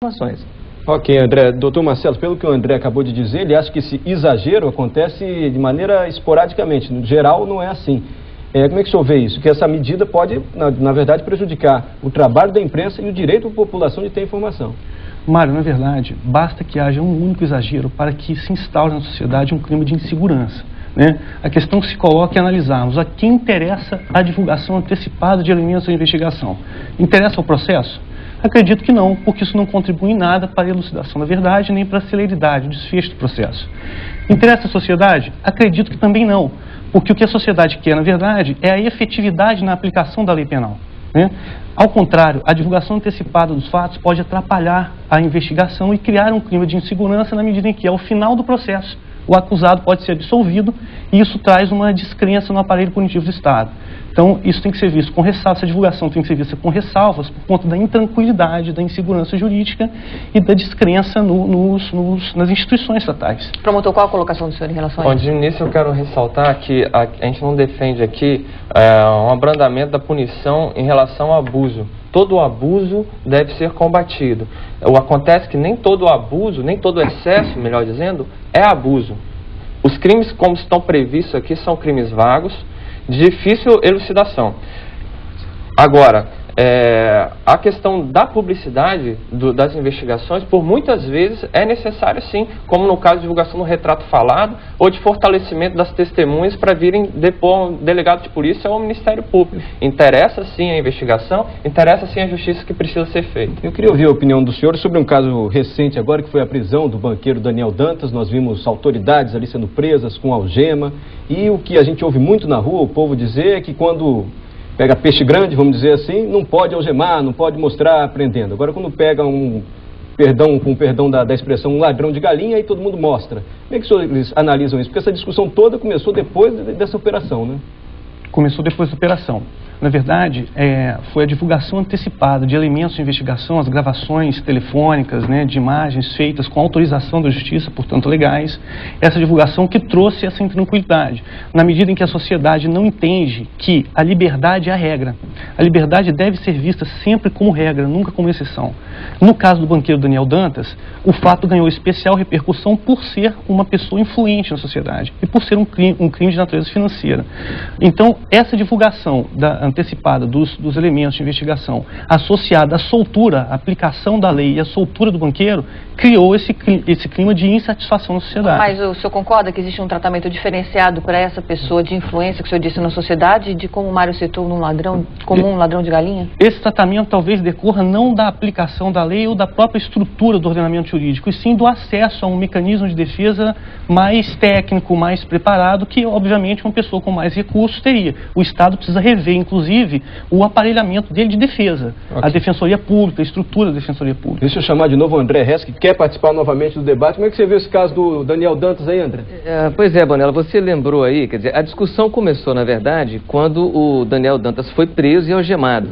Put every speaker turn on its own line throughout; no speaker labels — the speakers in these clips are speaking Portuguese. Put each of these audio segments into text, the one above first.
informações.
Ok, André. Doutor Marcelo, pelo que o André acabou de dizer, ele acha que esse exagero acontece de maneira esporadicamente. No geral, não é assim. Como é que o senhor vê isso? Que essa medida pode, na verdade, prejudicar o trabalho da imprensa e o direito da população de ter informação.
Mário, na verdade, basta que haja um único exagero para que se instaure na sociedade um clima de insegurança. A questão que se coloca é analisarmos a quem interessa a divulgação antecipada de elementos da investigação. Interessa o processo? Acredito que não, porque isso não contribui em nada para a elucidação da verdade, nem para a celeridade, o desfecho do processo. Interessa a sociedade? Acredito que também não, porque o que a sociedade quer, na verdade, é a efetividade na aplicação da lei penal. Ao contrário, a divulgação antecipada dos fatos pode atrapalhar a investigação e criar um clima de insegurança na medida em que, ao final do processo, o acusado pode ser absolvido e isso traz uma descrença no aparelho punitivo do Estado. Então, isso tem que ser visto com ressalvas, essa divulgação tem que ser vista com ressalvas por conta da intranquilidade, da insegurança jurídica e da descrença nas instituições estatais.
Promotor, qual a colocação do senhor em relação a isso?
Bom, de início eu quero ressaltar que a gente não defende aqui um abrandamento da punição em relação ao abuso. Todo abuso deve ser combatido. Acontece que nem todo abuso, nem todo excesso, melhor dizendo, é abuso. Os crimes, como estão previstos aqui, são crimes vagos, de difícil elucidação. Agora, a questão da publicidade das investigações, por muitas vezes, é necessário sim, como no caso de divulgação do retrato falado, ou de fortalecimento das testemunhas para virem depor um delegado de polícia ou ao Ministério Público. Interessa sim a investigação, interessa sim a justiça que precisa ser feita.
Eu queria ouvir a opinião do senhor sobre um caso recente agora, que foi a prisão do banqueiro Daniel Dantas. Nós vimos autoridades ali sendo presas com algema, e o que a gente ouve muito na rua, o povo dizer, é que quando pega peixe grande, vamos dizer assim, não pode algemar, não pode mostrar prendendo. Agora, quando pega com perdão da expressão, um ladrão de galinha, aí todo mundo mostra. Como é que os senhores analisam isso? Porque essa discussão toda começou depois dessa operação, né?
Começou depois da operação. Na verdade, foi a divulgação antecipada de elementos de investigação, as gravações telefônicas, de imagens feitas com autorização da justiça, portanto legais, essa divulgação que trouxe essa intranquilidade, na medida em que a sociedade não entende que a liberdade é a regra. A liberdade deve ser vista sempre como regra, nunca como exceção. No caso do banqueiro Daniel Dantas, o fato ganhou especial repercussão por ser uma pessoa influente na sociedade e por ser um crime de natureza financeira. Então, essa divulgação antecipada dos elementos de investigação, associada à soltura, à aplicação da lei e à soltura do banqueiro, criou esse clima de insatisfação na sociedade.
Mas o senhor concorda que existe um tratamento diferenciado para essa pessoa de influência que o senhor disse na sociedade, de como o Mário citou, num ladrão comum, um ladrão de galinha?
Esse tratamento talvez decorra não da aplicação da lei ou da própria estrutura do ordenamento jurídico, e sim do acesso a um mecanismo de defesa mais técnico, mais preparado, que obviamente uma pessoa com mais recursos teria. O Estado precisa rever, inclusive, o aparelhamento dele de defesa. Okay. A Defensoria Pública, a estrutura da Defensoria Pública.
Deixa eu chamar de novo o André Hess, que quer participar novamente do debate. Como é que você vê esse caso do Daniel Dantas aí, André?
Pois é, Bonella, você lembrou aí, quer dizer, a discussão começou, na verdade, quando o Daniel Dantas foi preso e algemado.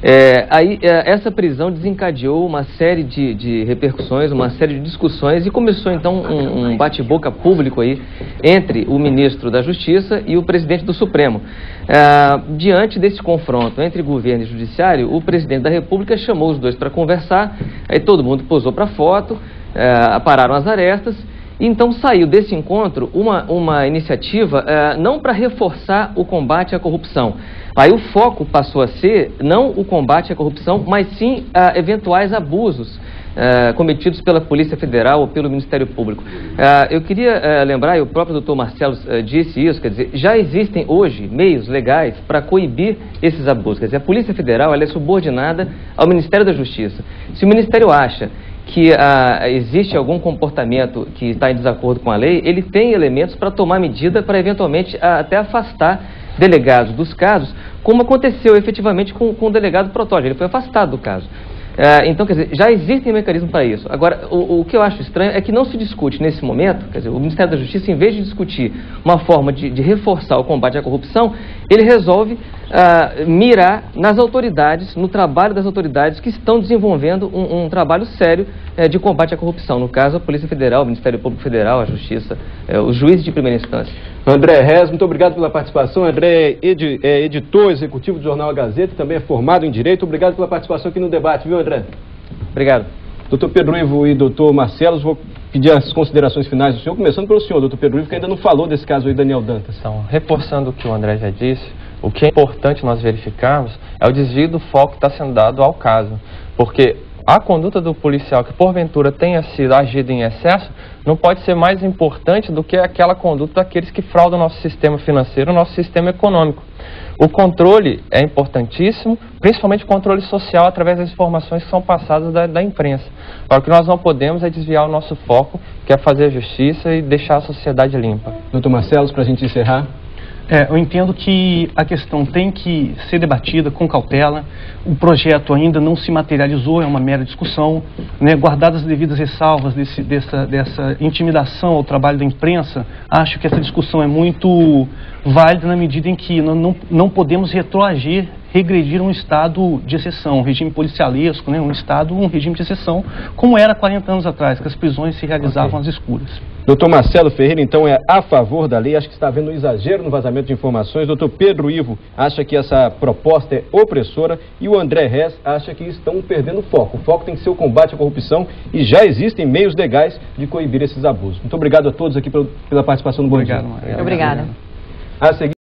Essa prisão desencadeou uma série de repercussões, uma série de discussões, e começou então um bate-boca público aí entre o ministro da Justiça e o presidente do Supremo. Diante desse confronto entre governo e judiciário, o presidente da República chamou os dois para conversar, aí todo mundo posou para foto, pararam as arestas. Então saiu desse encontro uma iniciativa não para reforçar o combate à corrupção. Aí o foco passou a ser não o combate à corrupção, mas sim eventuais abusos cometidos pela Polícia Federal ou pelo Ministério Público. Eu queria lembrar, e o próprio doutor Marcelo disse isso, quer dizer, já existem hoje meios legais para coibir esses abusos. Quer dizer, a Polícia Federal ela é subordinada ao Ministério da Justiça. Se o Ministério acha que existe algum comportamento que está em desacordo com a lei, ele tem elementos para tomar medida para eventualmente até afastar delegados dos casos, como aconteceu efetivamente com o delegado Protógeno. Ele foi afastado do caso. Então, quer dizer, já existem mecanismos para isso. Agora, o que eu acho estranho é que não se discute nesse momento, quer dizer, o Ministério da Justiça, em vez de discutir uma forma de reforçar o combate à corrupção, ele resolve mirar nas autoridades, no trabalho das autoridades que estão desenvolvendo um trabalho sério de combate à corrupção. No caso, a Polícia Federal, o Ministério Público Federal, a Justiça, os juízes de primeira instância.
André Hess, muito obrigado pela participação. André é editor executivo do jornal A Gazeta, também é formado em Direito. Obrigado pela participação aqui no debate, viu, André?
Obrigado.
Doutor Pedro Ivo e doutor Marcelo, vou pedir as considerações finais do senhor, começando pelo senhor, doutor Pedro Ivo, que ainda não falou desse caso aí, Daniel Dantas.
Então, reforçando o que o André já disse, o que é importante nós verificarmos é o desvio do foco que está sendo dado ao caso, porque a conduta do policial que porventura tenha sido agido em excesso não pode ser mais importante do que aquela conduta daqueles que fraudam o nosso sistema financeiro, o nosso sistema econômico. O controle é importantíssimo, principalmente o controle social através das informações que são passadas da imprensa. Agora, o que nós não podemos é desviar o nosso foco, que é fazer a justiça e deixar a sociedade limpa.
Doutor Marcelo, para a gente encerrar.
Eu entendo que a questão tem que ser debatida com cautela. O projeto ainda não se materializou, é uma mera discussão, né? Guardadas as devidas ressalvas dessa intimidação ao trabalho da imprensa, acho que essa discussão é muito válida na medida em que não podemos regredir um estado de exceção, um regime policialesco, né? Um regime de exceção, como era 40 anos atrás, que as prisões se realizavam às escuras.
Doutor Marcelo Ferreira, então, é a favor da lei, acha que está havendo um exagero no vazamento de informações. Doutor Pedro Ivo acha que essa proposta é opressora e o André Hess acha que estão perdendo o foco. O foco tem que ser o combate à corrupção e já existem meios legais de coibir esses abusos. Muito obrigado a todos aqui pela participação no Bom Dia.
Obrigada.
A seguir...